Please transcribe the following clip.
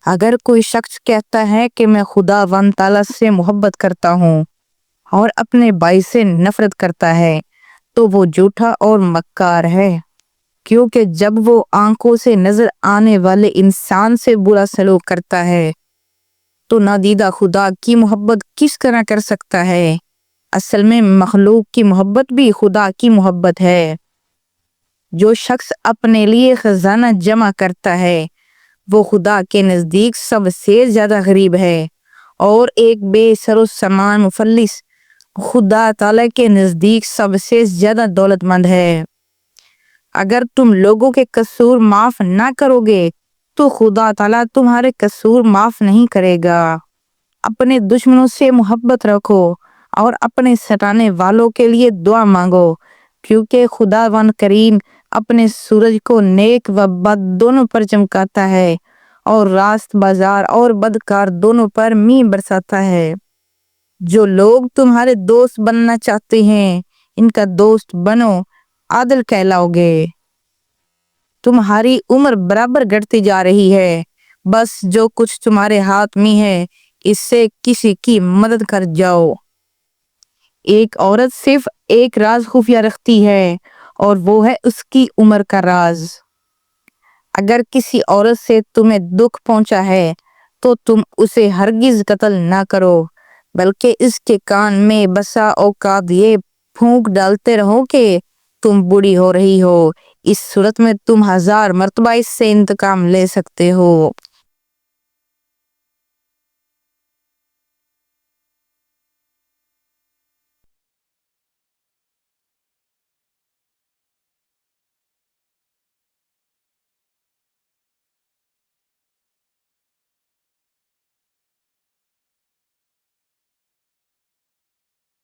اگر کوئی شخص کہتا ہے کہ میں خداوند تعالیٰ سے محبت کرتا ہوں اور اپنے بھائی سے نفرت کرتا ہے تو وہ جھوٹا اور مکار ہے، کیونکہ جب وہ آنکھوں سے نظر آنے والے انسان سے برا سلوک کرتا ہے تو نادیدہ خدا کی محبت کس طرح کر سکتا ہے؟ اصل میں مخلوق کی محبت بھی خدا کی محبت ہے۔ جو شخص اپنے لیے خزانہ جمع کرتا ہے وہ خدا کے نزدیک سب سے زیادہ غریب ہے، اور ایک بے سر و سامان مفلس خدا تعالیٰ کے نزدیک سب سے زیادہ دولت مند ہے۔ اگر تم لوگوں کے قصور معاف نہ کرو گے تو خدا تعالیٰ تمہارے قصور معاف نہیں کرے گا۔ اپنے دشمنوں سے محبت رکھو اور اپنے ستانے والوں کے لیے دعا مانگو، کیونکہ خداوند کریم اپنے سورج کو نیک و بد دونوں پر چمکاتا ہے اور راست بازار اور بدکار دونوں پر مینہ برساتا ہے۔ جو لوگ تمہارے دوست بننا چاہتے ہیں ان کا دوست بنو، عادل کہلاؤ گے۔ تمہاری عمر برابر گھٹتی جا رہی ہے، بس جو کچھ تمہارے ہاتھ میں ہے اس سے کسی کی مدد کر جاؤ۔ ایک عورت صرف ایک راز خفیہ رکھتی ہے اور وہ ہے اس کی عمر کا راز۔ اگر کسی عورت سے تمہیں دکھ پہنچا ہے تو تم اسے ہرگز قتل نہ کرو، بلکہ اس کے کان میں بسا اوقات یہ پھونک ڈالتے رہو کہ تم بوڑھی ہو رہی ہو، اس صورت میں تم 1000 مرتبہ اس سے انتقام لے سکتے ہو۔